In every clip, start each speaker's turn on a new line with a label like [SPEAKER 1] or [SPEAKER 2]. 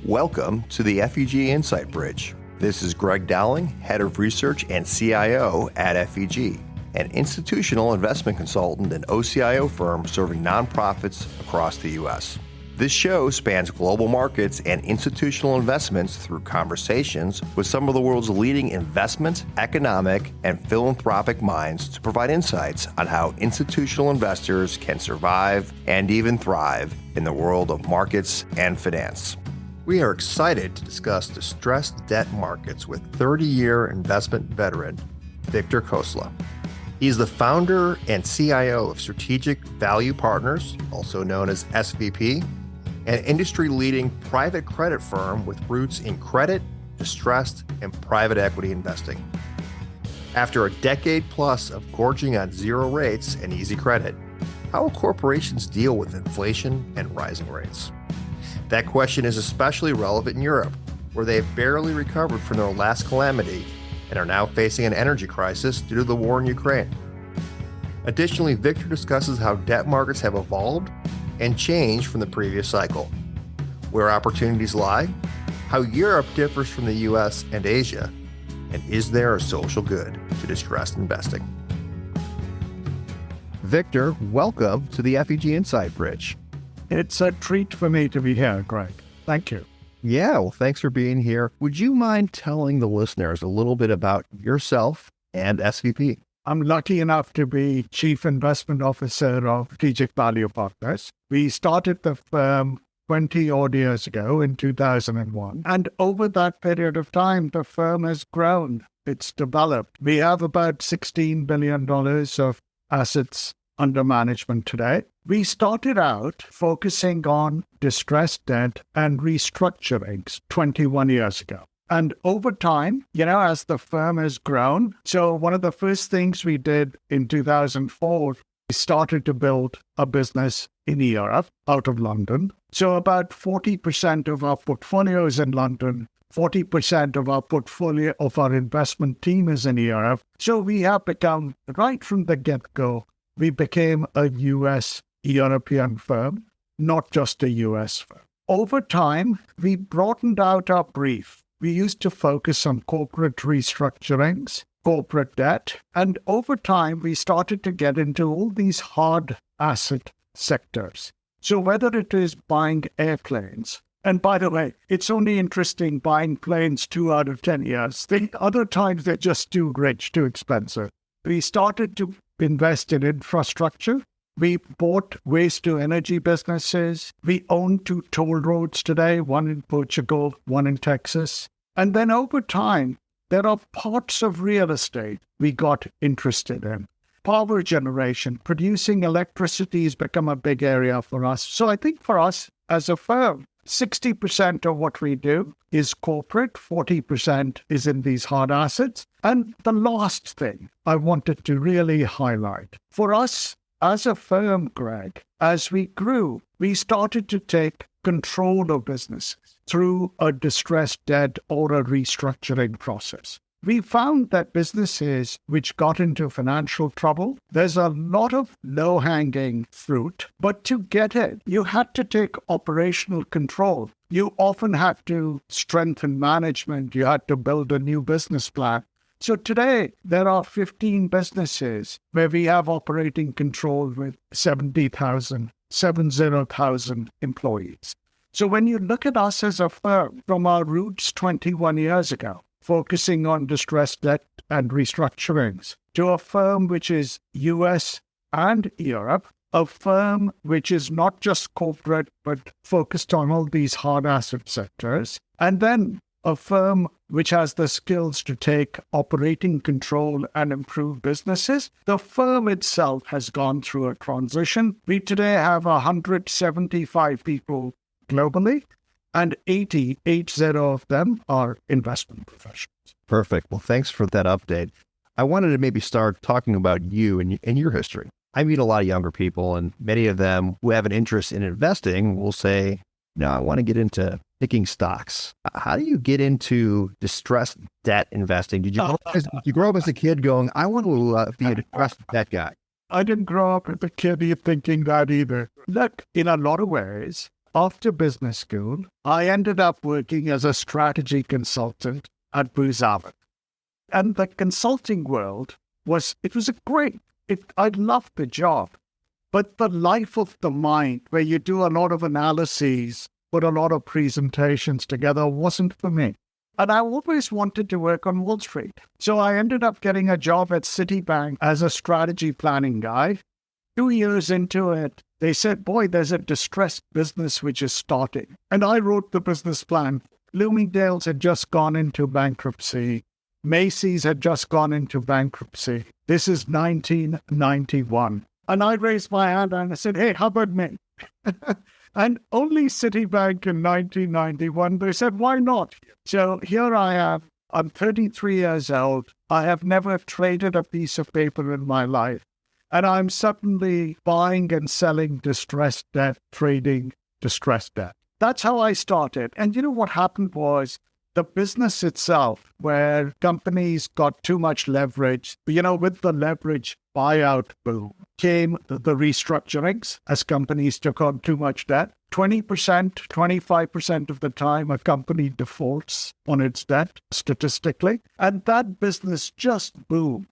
[SPEAKER 1] Welcome to the FEG Insight Bridge. This is Greg Dowling, Head of Research and CIO at FEG, an institutional investment consultant and OCIO firm serving nonprofits across the U.S. This show spans global markets and institutional investments through conversations with some of the world's leading investment, economic, and philanthropic minds to provide insights on how institutional investors can survive and even thrive in the world of markets and finance. We are excited to discuss distressed debt markets with 30-year investment veteran, Victor Khosla. He's the founder and CIO of Strategic Value Partners, also known as SVP, an industry-leading private credit firm with roots in credit, distressed, and private equity investing. After a decade plus of gorging on zero rates and easy credit, how will corporations deal with inflation and rising rates? That question is especially relevant in Europe, where they have barely recovered from their last calamity and are now facing an energy crisis due to the war in Ukraine. Additionally, Victor discusses how debt markets have evolved and changed from the previous cycle, where opportunities lie, how Europe differs from the US and Asia, and is there a social good to distressed investing? Victor, welcome to the FEG Insight Bridge.
[SPEAKER 2] It's a treat for me to be here, Greg. Thank you.
[SPEAKER 1] Yeah, well, thanks for being here. Would you mind telling the listeners a little bit about yourself and SVP?
[SPEAKER 2] I'm lucky enough to be Chief Investment Officer of Strategic Value Partners. We started the firm 20 odd years ago in 2001. And over that period of time, the firm has grown. It's developed. We have about $16 billion of assets under management today. We started out focusing on distressed debt and restructurings 21 years ago. And over time, as the firm has grown, so one of the first things we did in 2004, we started to build a business in Europe out of London. So about 40% of our portfolio is in London. 40% of our portfolio of our investment team is in Europe. So we have become, right from the get-go, we became a U.S. European firm, not just a U.S. firm. Over time, we broadened out our brief. We used to focus on corporate restructurings, corporate debt, and over time, we started to get into all these hard asset sectors. So whether it is buying airplanes, and by the way, it's only interesting buying planes 2 out of 10 years. The other times, they're just too rich, too expensive. We started to invest in infrastructure. We bought waste-to-energy businesses. We own 2 toll roads today, one in Portugal, one in Texas. And then over time, there are parts of real estate we got interested in. Power generation, producing electricity has become a big area for us. So I think for us as a firm, 60% of what we do is corporate, 40% is in these hard assets. And the last thing I wanted to really highlight, for us as a firm, Greg, as we grew, we started to take control of businesses through a distressed debt or a restructuring process. We found that businesses which got into financial trouble, there's a lot of low-hanging fruit, but to get it, you had to take operational control. You often had to strengthen management. You had to build a new business plan. So today, there are 15 businesses where we have operating control with 70,000 employees. So when you look at us as a firm from our roots 21 years ago, focusing on distressed debt and restructurings, to a firm which is US and Europe, a firm which is not just corporate, but focused on all these hard asset sectors, and then a firm which has the skills to take operating control and improve businesses. The firm itself has gone through a transition. We today have 175 people globally, and 80 of them are investment professionals.
[SPEAKER 1] Perfect. Well, thanks for that update. I wanted to maybe start talking about you and your history. I meet a lot of younger people, and many of them who have an interest in investing will say, no, I want to get into picking stocks. How do you get into distressed debt investing? Did you grow up as a kid going, I want to be a distressed debt guy?
[SPEAKER 2] I didn't grow up as a kid thinking that either. Look, in a lot of ways, after business school, I ended up working as a strategy consultant at Booz Allen. And the consulting world was I loved the job. But the life of the mind, where you do a lot of analyses, put a lot of presentations together, wasn't for me. And I always wanted to work on Wall Street. So I ended up getting a job at Citibank as a strategy planning guy. 2 years into it, they said, boy, there's a distressed business which is starting. And I wrote the business plan. Bloomingdale's had just gone into bankruptcy. Macy's had just gone into bankruptcy. This is 1991. And I raised my hand and I said, hey, how about me? And only Citibank in 1991, they said, why not? So here I am. I'm 33 years old. I have never traded a piece of paper in my life. And I'm suddenly buying and selling distressed debt, trading distressed debt. That's how I started. And you know what happened was the business itself, where companies got too much leverage, with the leverage buyout boom came the restructurings as companies took on too much debt. 20%, 25% of the time, a company defaults on its debt statistically. And that business just boomed.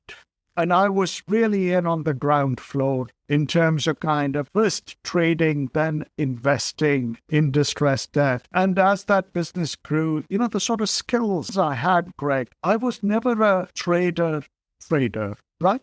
[SPEAKER 2] And I was really in on the ground floor in terms of kind of first trading, then investing in distressed debt. And as that business grew, the sort of skills I had, Greg, I was never a trader, right?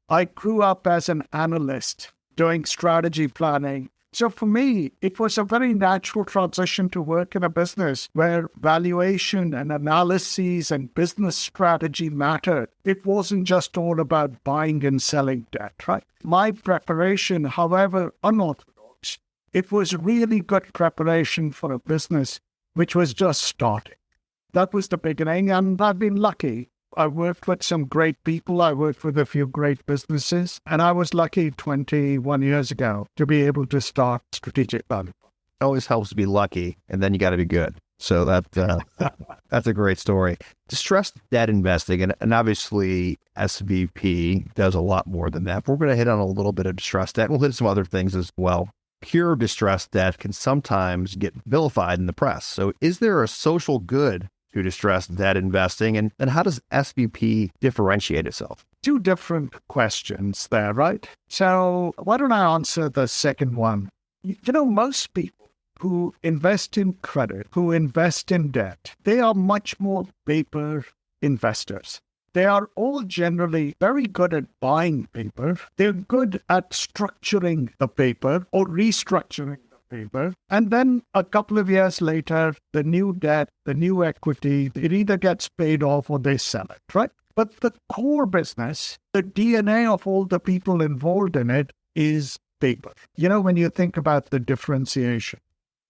[SPEAKER 2] I grew up as an analyst doing strategy planning. So for me, it was a very natural transition to work in a business where valuation and analyses and business strategy mattered. It wasn't just all about buying and selling debt, right? My preparation, however unorthodox, it was really good preparation for a business which was just starting. That was the beginning, and I've been lucky. I worked with some great people. I worked with a few great businesses. And I was lucky 21 years ago to be able to start Strategic Value.
[SPEAKER 1] It always helps to be lucky, and then you got to be good. So that's a great story. Distressed debt investing, and obviously SVP does a lot more than that. We're going to hit on a little bit of distressed debt. We'll hit some other things as well. Pure distressed debt can sometimes get vilified in the press. So is there a social good to distressed debt investing, and how does SVP differentiate itself?
[SPEAKER 2] Two different questions there, right? So why don't I answer the second one? Most people who invest in credit, who invest in debt, they are much more paper investors. They are all generally very good at buying paper. They're good at structuring the paper or restructuring paper. And then a couple of years later, the new debt, the new equity, it either gets paid off or they sell it, right? But the core business, the DNA of all the people involved in it is paper. When you think about the differentiation,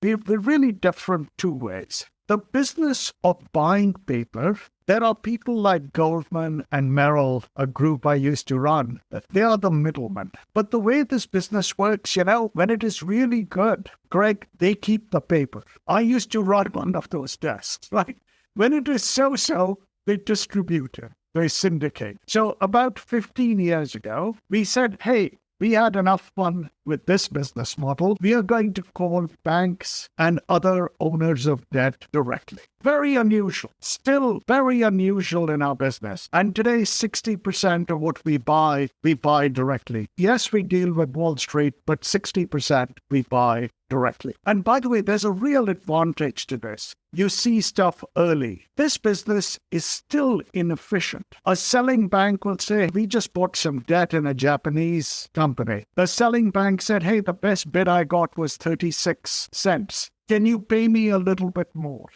[SPEAKER 2] we're really different two ways. The business of buying paper, there are people like Goldman and Merrill, a group I used to run. They are the middlemen. But the way this business works, when it is really good, Greg, they keep the paper. I used to run one of those desks, right? When it is so-so, they distribute it. They syndicate. So about 15 years ago, we said, hey, we had enough fun with this business model. We are going to call banks and other owners of debt directly. Very unusual. Still very unusual in our business. And today, 60% of what we buy directly. Yes, we deal with Wall Street, but 60% we buy directly. And by the way, there's a real advantage to this. You see stuff early. This business is still inefficient. A selling bank will say, we just bought some debt in a Japanese company. The selling bank said, hey, the best bid I got was 36 cents. Can you pay me a little bit more?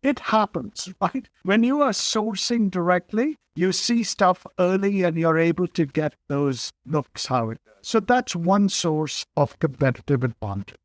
[SPEAKER 2] It happens, right? When you are sourcing directly, you see stuff early and you're able to get those looks how it does. So that's one source of competitive advantage.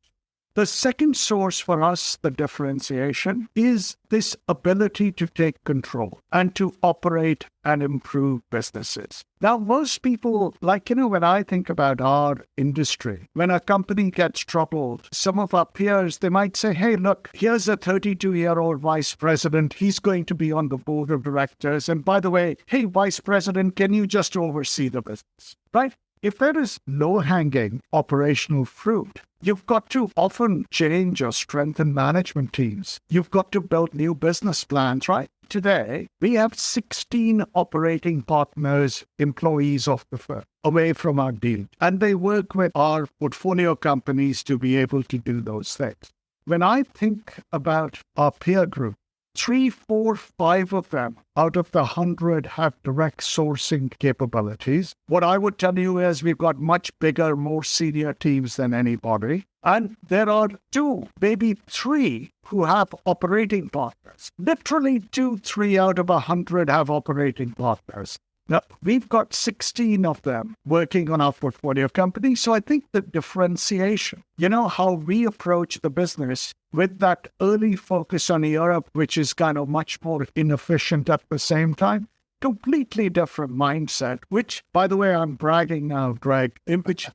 [SPEAKER 2] The second source for us, the differentiation, is this ability to take control and to operate and improve businesses. Now, most people, when I think about our industry, when a company gets troubled, some of our peers, they might say, hey, look, here's a 32-year-old vice president. He's going to be on the board of directors. And by the way, hey, vice president, can you just oversee the business, right? If there is low-hanging operational fruit, You've got to often change or strengthen management teams. You've got to build new business plans, right? Today, we have 16 operating partners, employees of the firm, away from our deal. And they work with our portfolio companies to be able to do those things. When I think about our peer group, 3, 4, 5 of them out of the 100 have direct sourcing capabilities. What I would tell you is we've got much bigger, more senior teams than anybody. And there are 2, maybe 3 who have operating partners. Literally 2, 3 out of 100 have operating partners. Now, we've got 16 of them working on our portfolio company. So I think the differentiation, how we approach the business with that early focus on Europe, which is kind of much more inefficient at the same time, completely different mindset, which, by the way, I'm bragging now, Greg,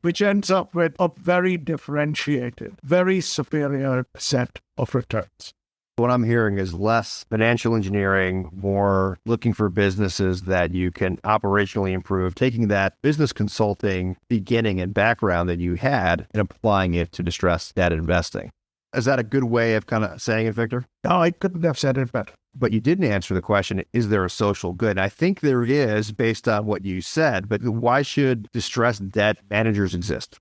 [SPEAKER 2] which ends up with a very differentiated, very superior set of returns.
[SPEAKER 1] What I'm hearing is less financial engineering, more looking for businesses that you can operationally improve, taking that business consulting beginning and background that you had and applying it to distressed debt investing. Is that a good way of kind of saying it, Victor?
[SPEAKER 2] No, I couldn't have said it better.
[SPEAKER 1] But you didn't answer the question, is there a social good? And I think there is based on what you said, but why should distressed debt managers exist?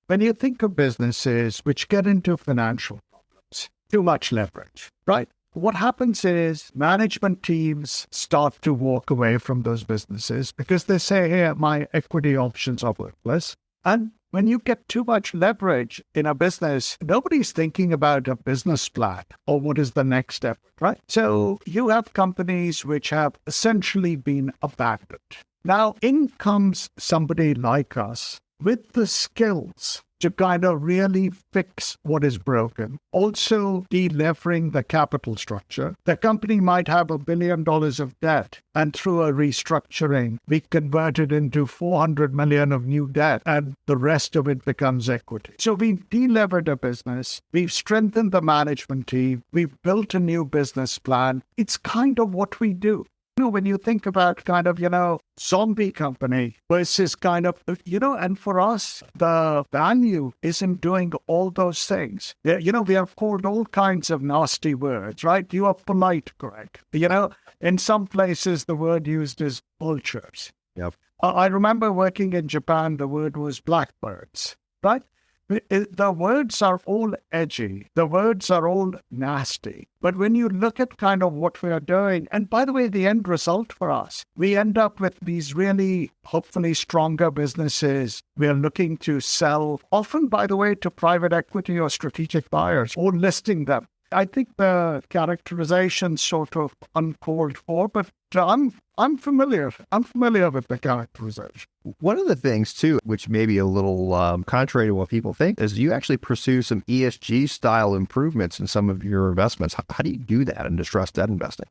[SPEAKER 2] When you think of businesses which get into financial problems, too much leverage, right? What happens is management teams start to walk away from those businesses because they say, hey, my equity options are worthless. And when you get too much leverage in a business, nobody's thinking about a business plan or what is the next step, right? So you have companies which have essentially been abandoned. Now, in comes somebody like us with the skills to kind of really fix what is broken. Also, delevering the capital structure. The company might have $1 billion of debt, and through a restructuring, we convert it into $400 million of new debt, and the rest of it becomes equity. So we've delevered a business, we've strengthened the management team, we've built a new business plan. It's kind of what we do. When you think about kind of, zombie company versus kind of, and for us, the value isn't doing all those things. We have called all kinds of nasty words, right? You are polite, Greg. In some places, the word used is vultures.
[SPEAKER 1] Yep.
[SPEAKER 2] I remember working in Japan, the word was blackbirds, right? The words are all edgy. The words are all nasty. But when you look at kind of what we are doing, and by the way, the end result for us, we end up with these really, hopefully stronger businesses. We are looking to sell, often, by the way, to private equity or strategic buyers, or listing them. I think the characterization sort of uncalled for, but I'm familiar. I'm familiar with the characterization.
[SPEAKER 1] One of the things, too, which may be a little contrary to what people think, is you actually pursue some ESG-style improvements in some of your investments. How do you do that in distressed debt investing?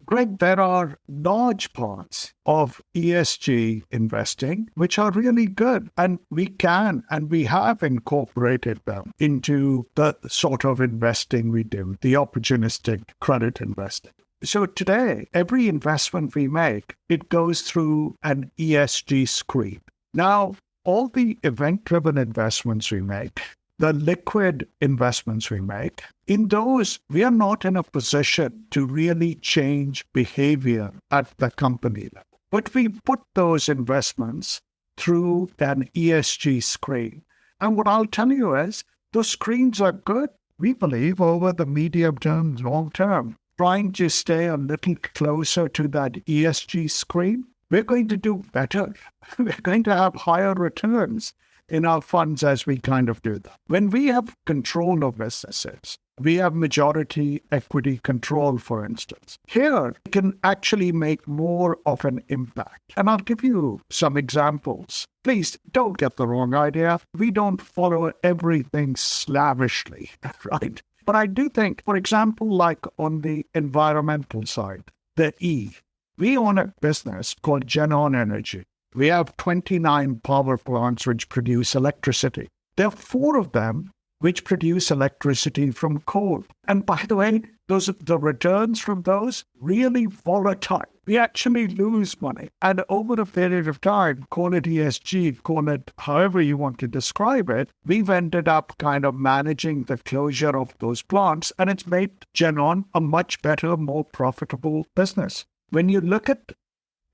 [SPEAKER 2] Greg, there are large parts of ESG investing which are really good, and we can and we have incorporated them into the sort of investing we do, the opportunistic credit investing. So today, every investment we make, it goes through an ESG screen. Now, all the event-driven investments we make, the liquid investments we make, in those, we are not in a position to really change behavior at the company level. But we put those investments through an ESG screen. And what I'll tell you is, those screens are good, we believe, over the medium term, long term. Trying to stay a little closer to that ESG screen, we're going to do better. We're going to have higher returns in our funds as we kind of do that. When we have control of businesses, we have majority equity control, for instance. Here, we can actually make more of an impact. And I'll give you some examples. Please don't get the wrong idea. We don't follow everything slavishly, right? But I do think, for example, like on the environmental side, the E, we own a business called GenOn Energy. We have 29 power plants which produce electricity. There are 4 of them which produce electricity from coal. And by the way, the returns from those really volatile. We actually lose money. And over a period of time, call it ESG, call it however you want to describe it, we've ended up kind of managing the closure of those plants, and it's made Genon a much better, more profitable business. When you look at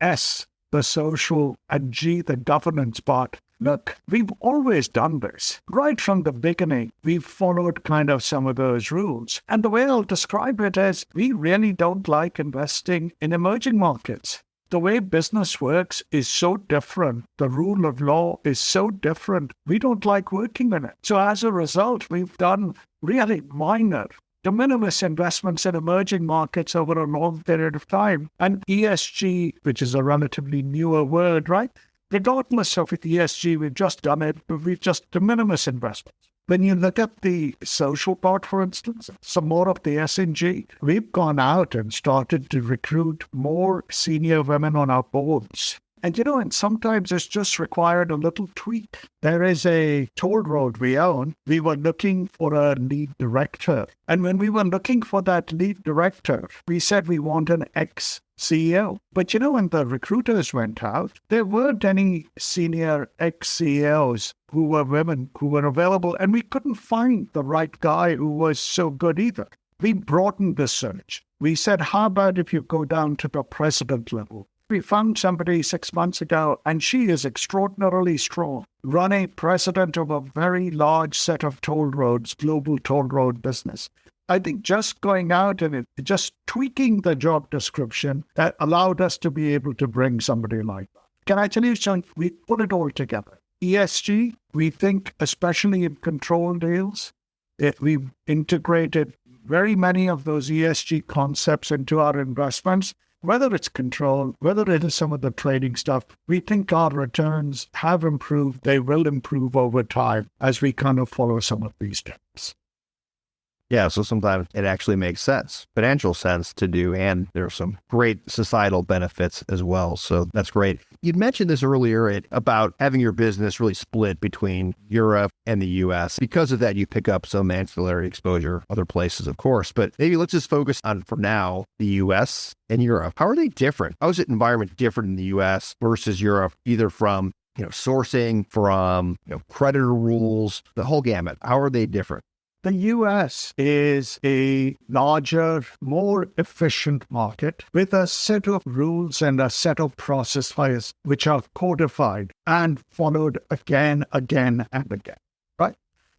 [SPEAKER 2] S, the social, and G, the governance part, look, we've always done this. Right from the beginning, we've followed kind of some of those rules. And the way I'll describe it is we really don't like investing in emerging markets. The way business works is so different. The rule of law is so different. We don't like working in it. So as a result, we've done really minor, de minimis investments in emerging markets over a long period of time. And ESG, which is a relatively newer word, right? Regardless of ESG, we've just done it, but we've just de minimis investments. When you look at the social part, for instance, some more of the S&G, we've gone out and started to recruit more senior women on our boards. And and sometimes it's just required a little tweak. There is a toll road we own. We were looking for a lead director. And when we were looking for that lead director, we said we want an ex-CEO. But when the recruiters went out, there weren't any senior ex-CEOs who were women who were available. And we couldn't find the right guy who was so good either. We broadened the search. We said, how about if you go down to the president level? We found somebody 6 months ago, and she is extraordinarily strong, running president of a very large set of toll roads, global toll road business. I think just going out and just tweaking the job description that allowed us to be able to bring somebody like that. Can I tell you something? We put it all together. ESG, we think, especially in control deals, we've integrated very many of those ESG concepts into our investments. Whether it's control, whether it is some of the trading stuff, we think our returns have improved. They will improve over time as we kind of follow some of these steps.
[SPEAKER 1] Yeah, so sometimes it actually makes sense, financial sense to do, and there are some great societal benefits as well. So that's great. You'd mentioned this earlier about having your business really split between Europe and the U.S. Because of that, you pick up some ancillary exposure, other places, of course. But maybe let's just focus on, for now, the U.S. and Europe. How are they different? How is the environment different in the U.S. versus Europe, either from sourcing, from creditor rules, the whole gamut? How are they different?
[SPEAKER 2] The U.S. is a larger, more efficient market with a set of rules and a set of processes which are codified and followed again and again, right?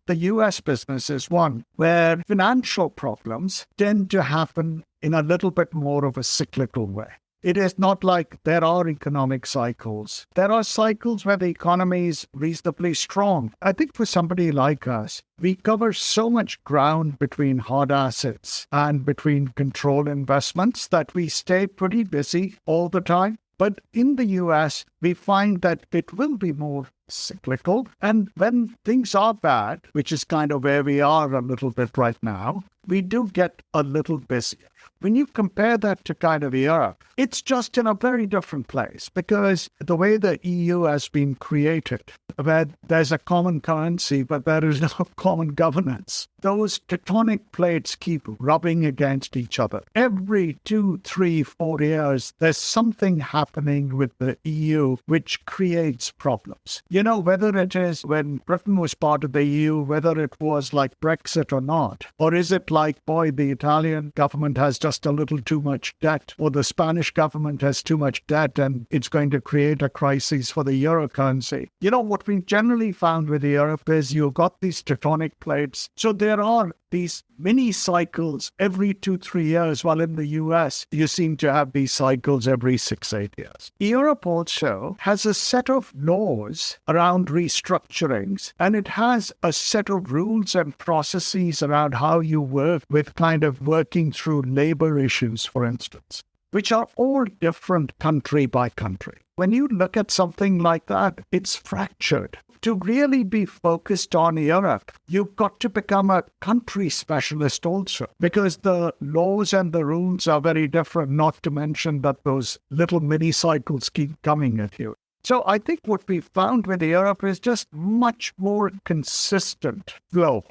[SPEAKER 2] The U.S. business is one where financial problems tend to happen in a little bit more of a cyclical way. It is not like there are economic cycles. There are cycles where the economy is reasonably strong. I think for somebody like us, we cover so much ground between hard assets and between control investments that we stay pretty busy all the time. But in the US, we find that it will be more cyclical. And when things are bad, which is kind of where we are a little bit right now, we do get a little busier. When you compare that to kind of Europe, it's just in a very different place because the way the EU has been created, where there's a common currency, but there is no common governance. Those tectonic plates keep rubbing against each other. Every 2, 3, 4 years, there's something happening with the EU which creates problems. Whether it is when Britain was part of the EU, whether it was like Brexit or not, or is it like, boy, the Italian government has just a little too much debt, or the Spanish government has too much debt and it's going to create a crisis for the euro currency. What we generally found with Europe is you've got these tectonic plates. So there are these mini cycles every 2, 3 years, while in the US, you seem to have these cycles every 6, 8 years. Europe also has a set of laws around restructurings, and it has a set of rules and processes around how you work with kind of working through labor issues, for instance, which are all different country by country. When you look at something like that, it's fractured. To really be focused on Europe, you've got to become a country specialist also, because the laws and the rules are very different, not to mention that those little mini cycles keep coming at you. So I think what we found with Europe is just much more consistent flow.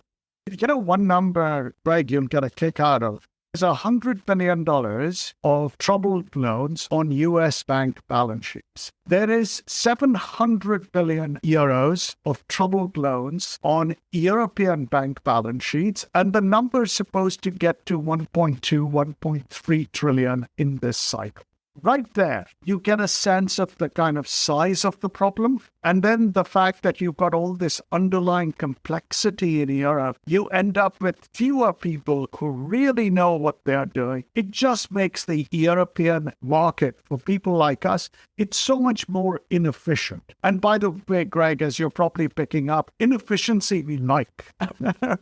[SPEAKER 2] One number, Greg, you'll get a kick out of. There's $100 billion of troubled loans on US bank balance sheets. There is 700 billion euros of troubled loans on European bank balance sheets, and the number is supposed to get to 1.2, 1.3 trillion in this cycle. Right there, you get a sense of the kind of size of the problem. And then the fact that you've got all this underlying complexity in Europe, you end up with fewer people who really know what they're doing. It just makes the European market for people like us, it's so much more inefficient. And by the way, Greg, as you're probably picking up, inefficiency we like.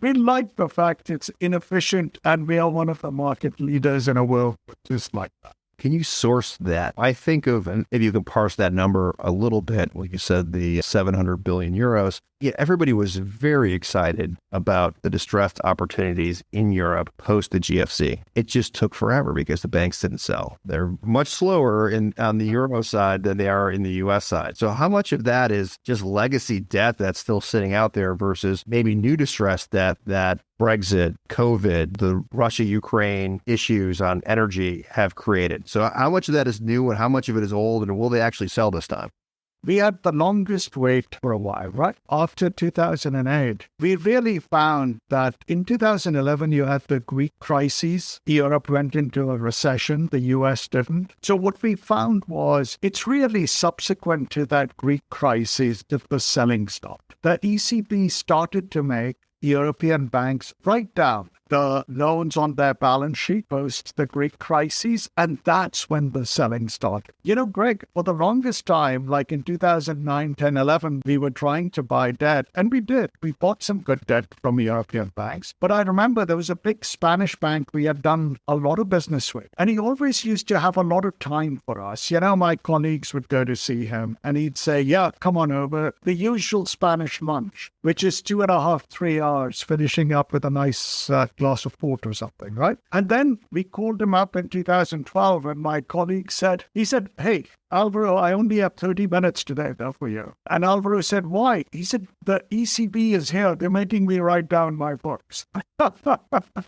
[SPEAKER 2] We like the fact it's inefficient, and we are one of the market leaders in a world just like that.
[SPEAKER 1] Can you source that? I think of, and if you can parse that number a little bit, like you said, the 700 billion euros. Yeah, everybody was very excited about the distressed opportunities in Europe post the GFC. It just took forever because the banks didn't sell. They're much slower on the Euro side than they are in the US side. So how much of that is just legacy debt that's still sitting out there versus maybe new distressed debt that Brexit, COVID, the Russia-Ukraine issues on energy have created? So how much of that is new and how much of it is old, and will they actually sell this time?
[SPEAKER 2] We had the longest wait for a while, right? After 2008, we really found that in 2011, you had the Greek crisis. Europe went into a recession. The US didn't. So what we found was it's really subsequent to that Greek crisis that the selling stopped. The ECB started to make European banks write down the loans on their balance sheet post the Greek crisis, and that's when the selling started. Greg, for the longest time, like in 2009, 10, 11, we were trying to buy debt, and we did. We bought some good debt from European banks. But I remember there was a big Spanish bank we had done a lot of business with, and he always used to have a lot of time for us. My colleagues would go to see him, and he'd say, yeah, come on over. The usual Spanish lunch, which is 2.5, 3 hours, finishing up with a nice glass of port or something, right? And then we called him up in 2012, and my colleague said, hey, Alvaro, I only have 30 minutes today though for you. And Alvaro said, why? He said, the ECB is here. They're making me write down my books.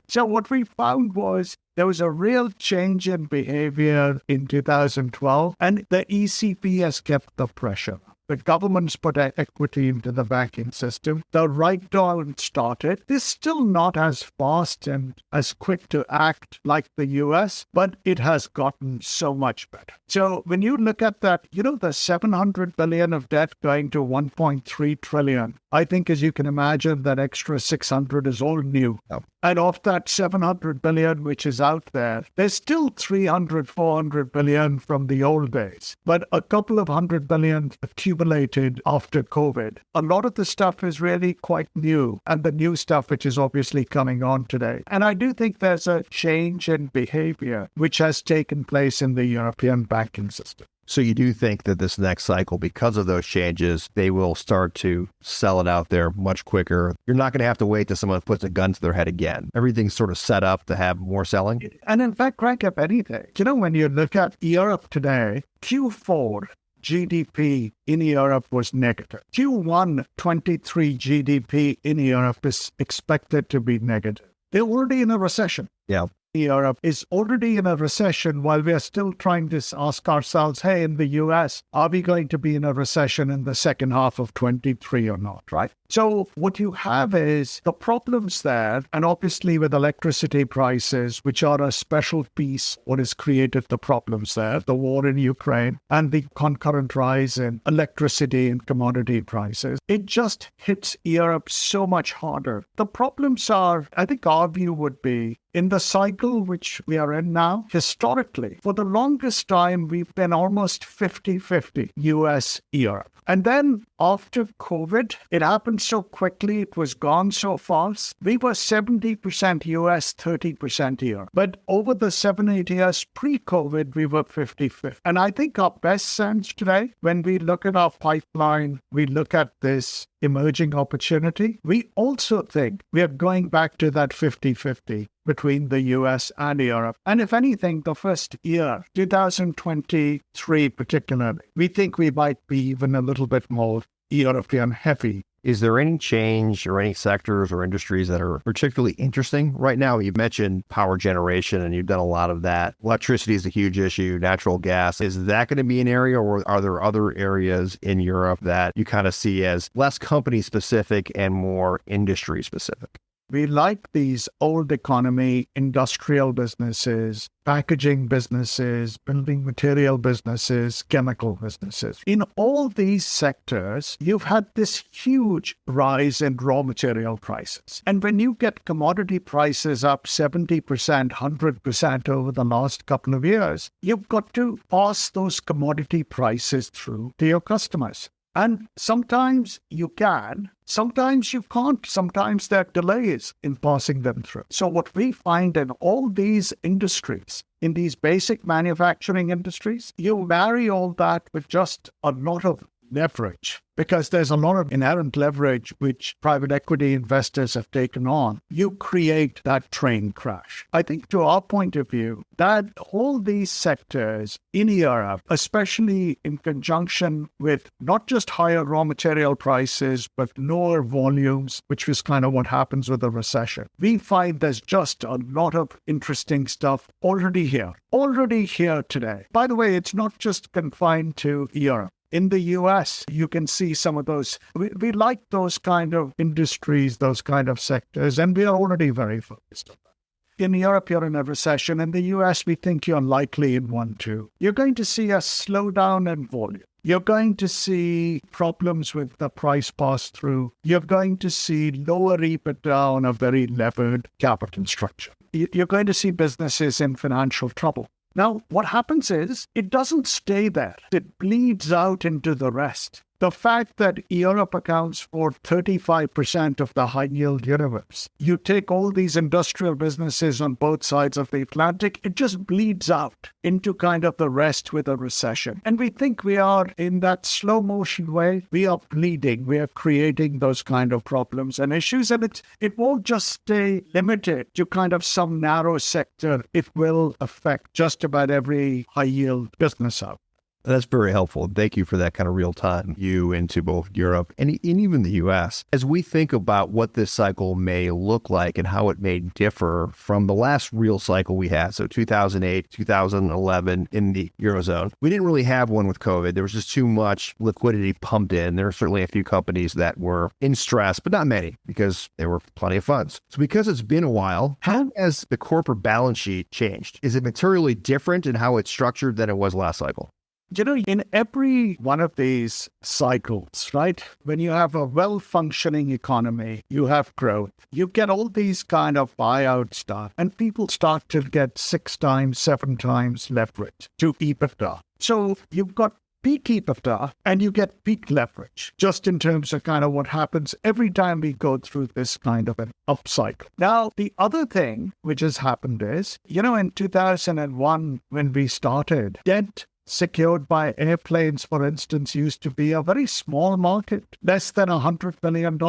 [SPEAKER 2] So what we found was there was a real change in behavior in 2012, and the ECB has kept the pressure. The government's put equity into the banking system. The write-down started. They're still not as fast and as quick to act like the US, but it has gotten so much better. So when you look at that, the 700 billion of debt going to 1.3 trillion, I think, as you can imagine, that extra 600 is all new. Yep. And of that 700 billion which is out there, there's still 300, 400 billion from the old days, but a couple of 100 billion accumulated after COVID. A lot of the stuff is really quite new, and the new stuff which is obviously coming on today. And I do think there's a change in behavior which has taken place in the European banking system.
[SPEAKER 1] So you do think that this next cycle, because of those changes, they will start to sell it out there much quicker. You're not going to have to wait till someone puts a gun to their head again. Everything's sort of set up to have more selling.
[SPEAKER 2] And in fact, Greg, if anything, when you look at Europe today, Q4 GDP in Europe was negative. Q1 23 GDP in Europe is expected to be negative. They're already in a recession.
[SPEAKER 1] Yeah.
[SPEAKER 2] Europe is already in a recession while we are still trying to ask ourselves, hey, in the US, are we going to be in a recession in the second half of 23 or not, right? So what you have is the problems there, and obviously with electricity prices, which are a special piece, what has created the problems there, the war in Ukraine and the concurrent rise in electricity and commodity prices, it just hits Europe so much harder. The problems are, I think our view would be, in the cycle which we are in now, historically, for the longest time, we've been almost 50-50 US-Europe. And then after COVID, it happened so quickly, it was gone so fast. We were 70% US, 30% Europe. But over the 7-8 years pre-COVID, we were 50-50. And I think our best sense today, when we look at our pipeline, we look at this emerging opportunity, we also think we are going back to that 50-50 between the US and Europe. And if anything, the first year, 2023 particularly, we think we might be even a little bit more European heavy
[SPEAKER 1] Is there any change or any sectors or industries that are particularly interesting right now? You've mentioned power generation and you've done a lot of that. Electricity is a huge issue, natural gas. Is that going to be an area, or are there other areas in Europe that you kind of see as less company specific and more industry specific?
[SPEAKER 2] We like these old economy, industrial businesses, packaging businesses, building material businesses, chemical businesses. In all these sectors, you've had this huge rise in raw material prices. And when you get commodity prices up 70%, 100% over the last couple of years, you've got to pass those commodity prices through to your customers. And sometimes you can, sometimes you can't. Sometimes there are delays in passing them through. So what we find in all these industries, in these basic manufacturing industries, you marry all that with just a lot of leverage, because there's a lot of inherent leverage which private equity investors have taken on. You create that train crash. I think to our point of view, that all these sectors in Europe, especially in conjunction with not just higher raw material prices, but lower volumes, which is kind of what happens with a recession, we find there's just a lot of interesting stuff already here today. By the way, it's not just confined to Europe. In the US, you can see some of those. We like those kind of industries, those kind of sectors, and we are already very focused on that. In Europe, you're in a recession. In the US, we think you're likely in one too. You're going to see a slowdown in volume. You're going to see problems with the price pass-through. You're going to see lower EBITDA on a very levered capital structure. You're going to see businesses in financial trouble. Now, what happens is it doesn't stay there. It bleeds out into the rest. The fact that Europe accounts for 35% of the high-yield universe, you take all these industrial businesses on both sides of the Atlantic, it just bleeds out into kind of the rest with a recession. And we think we are, in that slow-motion way, we are bleeding. We are creating those kind of problems and issues. And it won't just stay limited to kind of some narrow sector. It will affect just about every high-yield business out.
[SPEAKER 1] That's very helpful. Thank you for that kind of real-time view into both Europe and even the U.S. As we think about what this cycle may look like and how it may differ from the last real cycle we had, so 2008, 2011 in the Eurozone, we didn't really have one with COVID. There was just too much liquidity pumped in. There were certainly a few companies that were in stress, but not many, because there were plenty of funds. So because it's been a while, how has the corporate balance sheet changed? Is it materially different in how it's structured than it was last cycle?
[SPEAKER 2] You know, in every one of these cycles, right, when you have a well-functioning economy, you have growth, you get all these kind of buyout stuff, and people start to get 6 times, 7 times leverage to EBITDA. So you've got peak EBITDA and you get peak leverage, just in terms of kind of what happens every time we go through this kind of an upcycle. Now, the other thing which has happened is, you know, in 2001, when we started, debt secured by airplanes, for instance, used to be a very small market, less than $100 billion.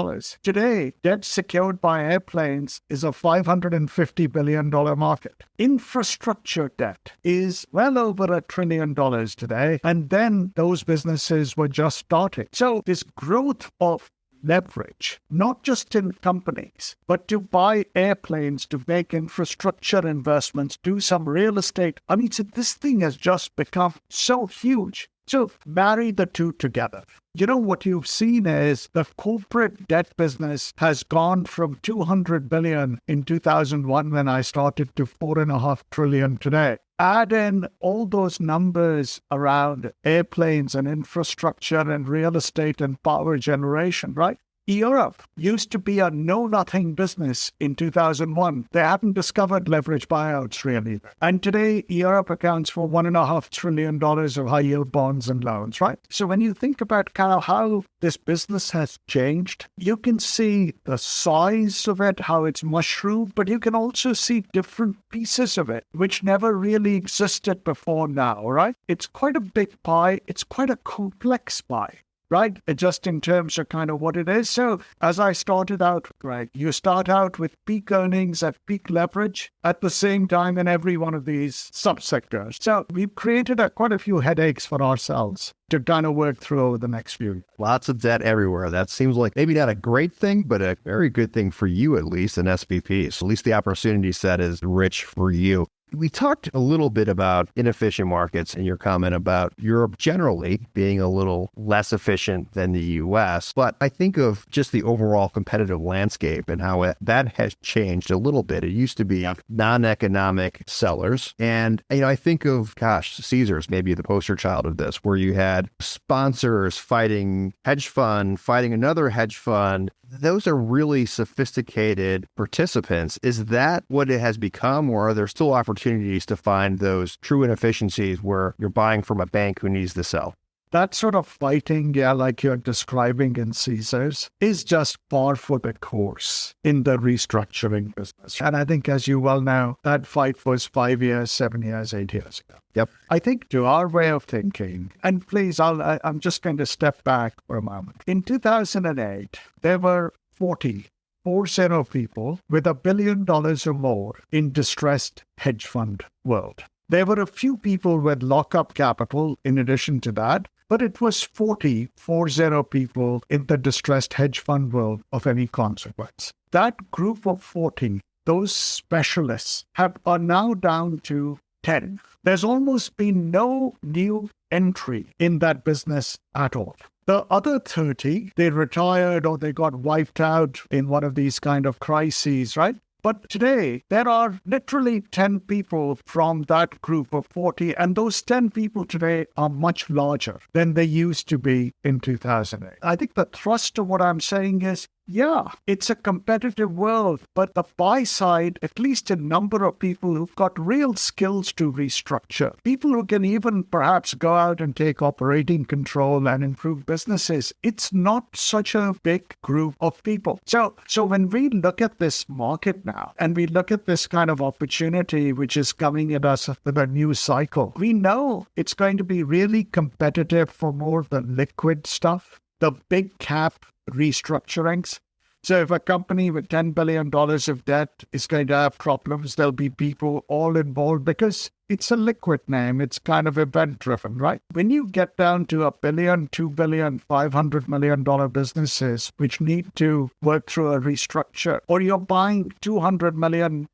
[SPEAKER 2] Today, debt secured by airplanes is a $550 billion market. Infrastructure debt is well over $1 trillion today, and then those businesses were just starting. So this growth of leverage, not just in companies, but to buy airplanes, to make infrastructure investments, do some real estate. I mean, so this thing has just become so huge. So marry the two together. You know, what you've seen is the corporate debt business has gone from $200 billion in 2001 when I started to $4.5 trillion today. Add in all those numbers around airplanes and infrastructure and real estate and power generation, right? Europe used to be a know-nothing business in 2001. They hadn't discovered leverage buyouts really. And today, Europe accounts for $1.5 trillion of high-yield bonds and loans, right? So when you think about kind of how this business has changed, you can see the size of it, how it's mushroomed, but you can also see different pieces of it, which never really existed before now, right? It's quite a big pie. It's quite a complex pie. right? Just in terms of kind of what it is. So as I started out, Greg, you start out with peak earnings at peak leverage at the same time in every one of these subsectors. So we've created quite a few headaches for ourselves to kind of work through over the next few years.
[SPEAKER 1] Lots of debt everywhere. That seems like maybe not a great thing, but a very good thing for you, at least in SVP. So at least the opportunity set is rich for you. We talked a little bit about inefficient markets and your comment about Europe generally being a little less efficient than the US. But I think of just the overall competitive landscape and how that has changed a little bit. It used to be non-economic sellers. And, I think of, Caesars, maybe the poster child of this, where you had sponsors fighting hedge fund, fighting another hedge fund. Those are really sophisticated participants. Is that what it has become, or are there still opportunities to find those true inefficiencies where you're buying from a bank who needs to sell?
[SPEAKER 2] That sort of fighting, like you're describing in Caesars, is just par for the course in the restructuring business. And I think, as you well know, that fight was 5 years, 7 years, 8 years ago.
[SPEAKER 1] Yep.
[SPEAKER 2] I think to our way of thinking, and please, I'm just going to step back for a moment. In 2008, there were 40 people with $1 billion or more in distressed hedge fund world. There were a few people with lockup capital in addition to that, but it was 40 people in the distressed hedge fund world of any consequence. That group of 40, those specialists, are now down to 10. There's almost been no new entry in that business at all. The other 30, they retired or they got wiped out in one of these kind of crises, right? But today, there are literally 10 people from that group of 40, and those 10 people today are much larger than they used to be in 2008. I think the thrust of what I'm saying is, yeah, it's a competitive world, but the buy side, at least a number of people who've got real skills to restructure, people who can even perhaps go out and take operating control and improve businesses, it's not such a big group of people. So when we look at this market now, and we look at this kind of opportunity which is coming at us with a new cycle, we know it's going to be really competitive for more of the liquid stuff, the big cap restructurings. So if a company with $10 billion of debt is going to have problems, there'll be people all involved because it's a liquid name. It's kind of event-driven, right? When you get down to $1 billion, $2 billion, $500 million businesses which need to work through a restructure, or you're buying $200 million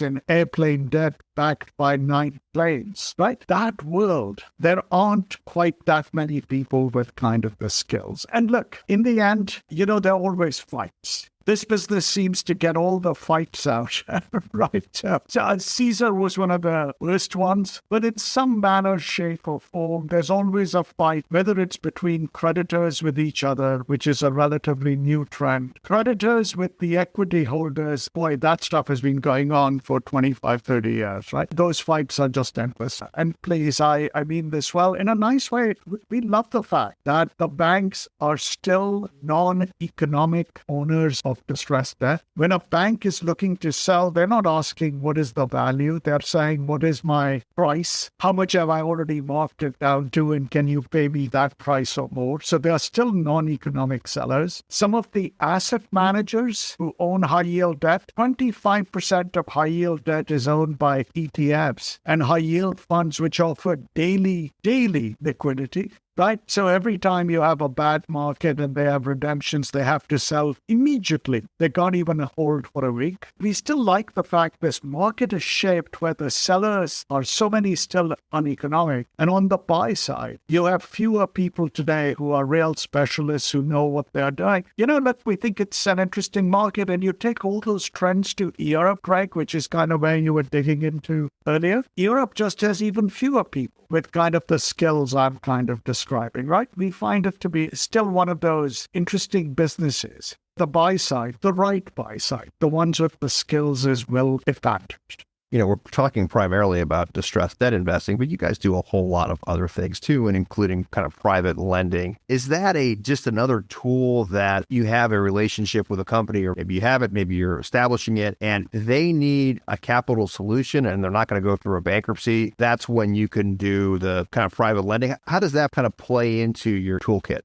[SPEAKER 2] in airplane debt backed by 9 planes, right? That world, there aren't quite that many people with kind of the skills. And look, in the end, there are always fights. This business seems to get all the fights out, right? So Caesar was one of the worst ones, but in some manner, shape, or form, there's always a fight, whether it's between creditors with each other, which is a relatively new trend. Creditors with the equity holders, boy, that stuff has been going on for 25, 30 years, right? Those fights are just endless. And please, I mean this well, in a nice way, we love the fact that the banks are still non-economic owners of distressed debt. When a bank is looking to sell, they're not asking what is the value. They're saying, what is my price? How much have I already marked it down to? And can you pay me that price or more? So they are still non-economic sellers. Some of the asset managers who own high yield debt, 25% of high yield debt is owned by ETFs and high yield funds which offer daily liquidity. Right? So every time you have a bad market and they have redemptions, they have to sell immediately. They can't even hold for a week. We still like the fact this market is shaped where the sellers are so many still uneconomic. And on the buy side, you have fewer people today who are real specialists who know what they're doing. Look, we think it's an interesting market, and you take all those trends to Europe, Greg, which is kind of where you were digging into earlier. Europe just has even fewer people with kind of the skills I'm kind of describing, right? We find it to be still one of those interesting businesses. The buy side, the right buy side, the ones with the skills is well advantaged.
[SPEAKER 1] We're talking primarily about distressed debt investing, but you guys do a whole lot of other things too, and including kind of private lending. Is that just another tool that you have a relationship with a company, or maybe you have it, maybe you're establishing it, and they need a capital solution and they're not going to go through a bankruptcy? That's when you can do the kind of private lending. How does that kind of play into your toolkit?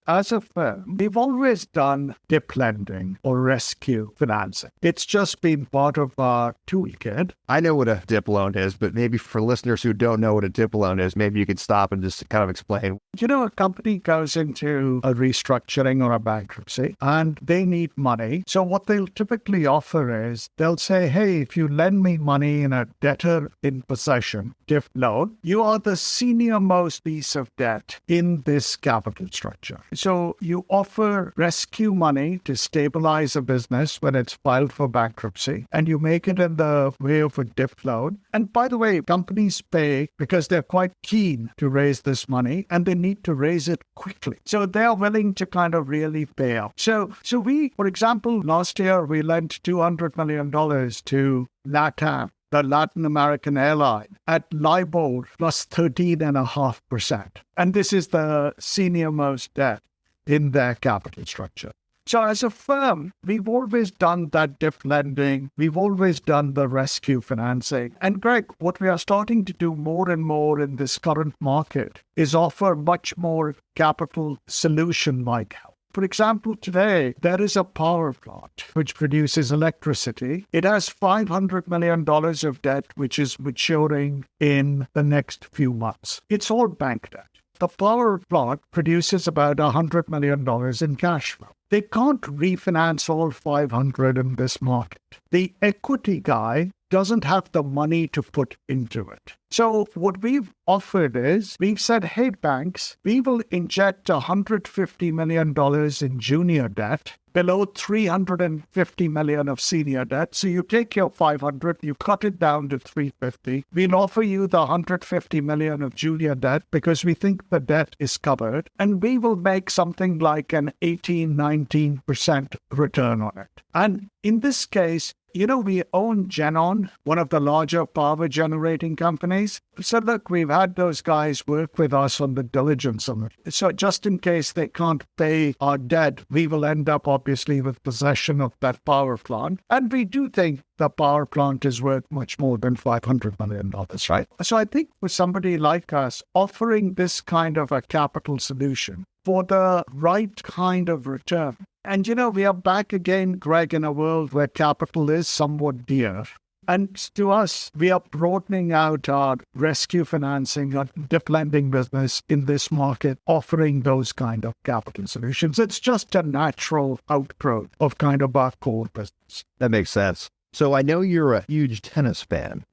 [SPEAKER 2] As a firm, we've always done dip lending or rescue financing. It's just been part of our toolkit.
[SPEAKER 1] I know what a dip loan is, but maybe for listeners who don't know what a dip loan is, maybe you could stop and just kind of explain.
[SPEAKER 2] A company goes into a restructuring or a bankruptcy and they need money. So what they'll typically offer is they'll say, hey, if you lend me money in a debtor in possession dip loan, you are the senior most piece of debt in this capital structure. So you offer rescue money to stabilize a business when it's filed for bankruptcy, and you make it in the way of a dip loan. And by the way, companies pay because they're quite keen to raise this money and they need to raise it quickly. So they're willing to kind of really pay up. So we, for example, last year we lent $200 million to LATAM, the Latin American airline, at LIBOR plus 13.5%. And this is the senior most debt in their capital structure. So as a firm, we've always done that dip lending. We've always done the rescue financing. And Greg, what we are starting to do more and more in this current market is offer much more capital solution-like help. For example, today, there is a power plant which produces electricity. It has $500 million of debt, which is maturing in the next few months. It's all bank debt. The power plant produces about $100 million in cash flow. They can't refinance all 500 in this market. The equity guy doesn't have the money to put into it. So what we've offered is, we've said, hey, banks, we will inject $150 million in junior debt below $350 million of senior debt. So you take your 500, you cut it down to 350. We'll offer you the $150 million of junior debt because we think the debt is covered. And we will make something like an 18-19% return on it. And in this case, we own Genon, one of the larger power generating companies. So look, we've had those guys work with us on the diligence on it. So just in case they can't pay our debt, we will end up obviously with possession of that power plant. And we do think the power plant is worth much more than $500 million, right? So I think for somebody like us, offering this kind of a capital solution for the right kind of return. And we are back again, Greg, in a world where capital is somewhat dear. And to us, we are broadening out our rescue financing, our dip lending business in this market, offering those kind of capital solutions. It's just a natural outgrowth of kind of our core business.
[SPEAKER 1] That makes sense. So I know you're a huge tennis fan.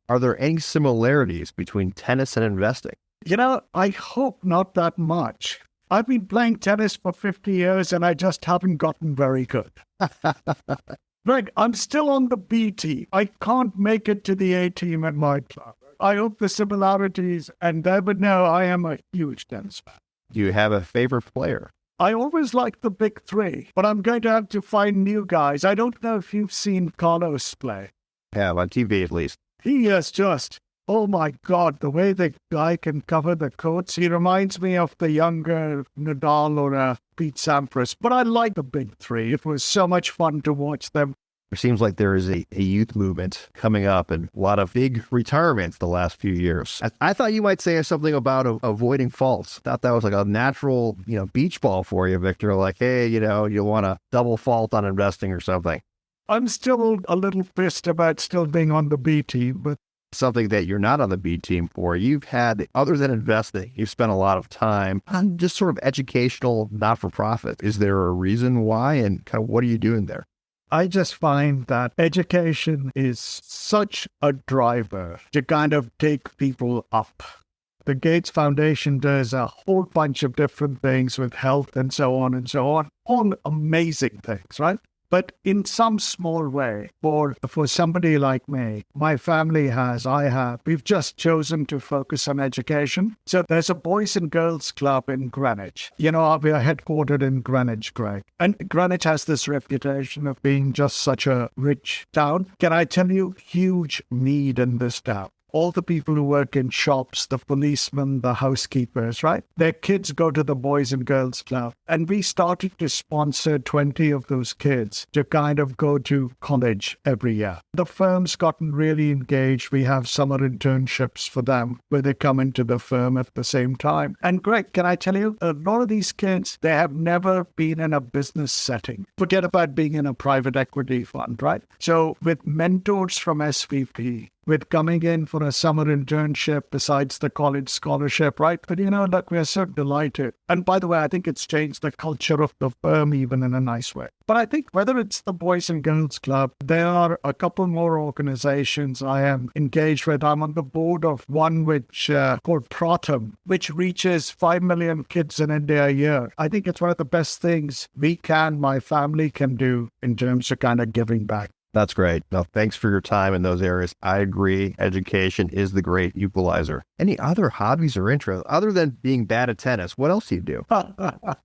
[SPEAKER 1] Are there any similarities between tennis and investing?
[SPEAKER 2] I hope not that much. I've been playing tennis for 50 years and I just haven't gotten very good. Greg, I'm still on the B team. I can't make it to the A team at my club. I hope the similarities and there, but no, I am a huge tennis fan.
[SPEAKER 1] Do you have a favorite player?
[SPEAKER 2] I always like the big three, but I'm going to have to find new guys. I don't know if you've seen Carlos play.
[SPEAKER 1] Yeah, on TV at least.
[SPEAKER 2] He is just... oh my God, the way the guy can cover the courts. He reminds me of the younger Nadal or Pete Sampras. But I like the big three. It was so much fun to watch them.
[SPEAKER 1] It seems like there is a youth movement coming up and a lot of big retirements the last few years. I thought you might say something about avoiding faults. I thought that was like a natural, beach ball for you, Victor. Like, hey, you want to double fault on investing or something.
[SPEAKER 2] I'm still a little pissed about still being on the B team, but
[SPEAKER 1] something that you're not on the B team for. You've had, other than investing, you've spent a lot of time on just sort of educational, not-for-profit. Is there a reason why, and kind of what are you doing there?
[SPEAKER 2] I just find that education is such a driver to kind of take people up. The Gates Foundation does a whole bunch of different things with health and so on, all amazing things, right? But in some small way, for somebody like me, my family we've just chosen to focus on education. So there's a Boys and Girls Club in Greenwich. We are headquartered in Greenwich, Greg. And Greenwich has this reputation of being just such a rich town. Can I tell you, huge need in this town. all the people who work in shops, the policemen, the housekeepers, right? Their kids go to the Boys and Girls Club. And we started to sponsor 20 of those kids to kind of go to college every year. The firm's gotten really engaged. We have summer internships for them where they come into the firm at the same time. And Greg, can I tell you, a lot of these kids, they have never been in a business setting. Forget about being in a private equity fund, right? So with mentors from SVP, with coming in for a summer internship besides the college scholarship, right? But look, we are so delighted. And by the way, I think it's changed the culture of the firm even in a nice way. But I think whether it's the Boys and Girls Club, there are a couple more organizations I am engaged with. I'm on the board of one which called Pratham, which reaches 5 million kids in India a year. I think it's one of the best things my family can do in terms of kind of giving back.
[SPEAKER 1] That's great. No, thanks for your time in those areas. I agree. Education is the great equalizer. Any other hobbies or interests other than being bad at tennis? What else do you do?
[SPEAKER 2] I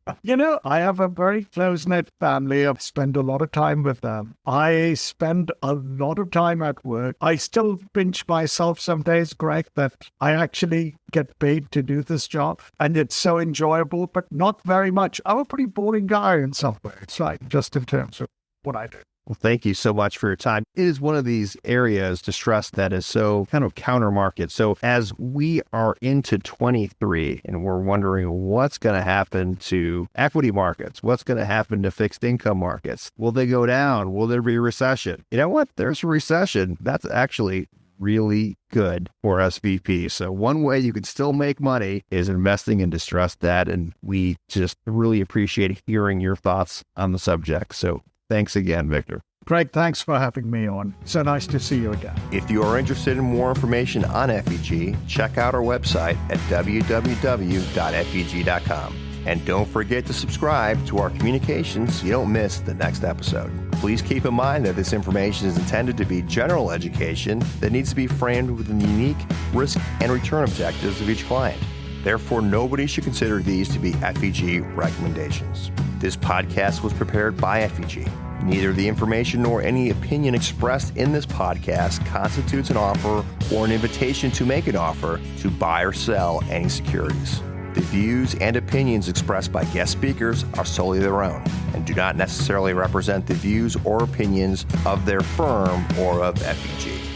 [SPEAKER 2] have a very close-knit family. I've spent a lot of time with them. I spend a lot of time at work. I still pinch myself some days, Greg, that I actually get paid to do this job. And it's so enjoyable, but not very much. I'm a pretty boring guy in some ways, right? Just in terms of what I do.
[SPEAKER 1] Well, thank you so much for your time. It is one of these areas to stress that is so kind of counter market. So as we are into 23 and we're wondering what's going to happen to equity markets, what's going to happen to fixed income markets, will they go down? Will there be a recession? You know what? There's a recession. That's actually really good for SVP. So one way you can still make money is investing in distressed debt. And we just really appreciate hearing your thoughts on the subject. So thanks again, Victor.
[SPEAKER 2] Greg, thanks for having me on. So nice to see you again.
[SPEAKER 1] If you are interested in more information on FEG, check out our website at www.feg.com. And don't forget to subscribe to our communications so you don't miss the next episode. Please keep in mind that this information is intended to be general education that needs to be framed within the unique risk and return objectives of each client. Therefore, nobody should consider these to be FEG recommendations. This podcast was prepared by FEG. Neither the information nor any opinion expressed in this podcast constitutes an offer or an invitation to make an offer to buy or sell any securities. The views and opinions expressed by guest speakers are solely their own and do not necessarily represent the views or opinions of their firm or of FEG.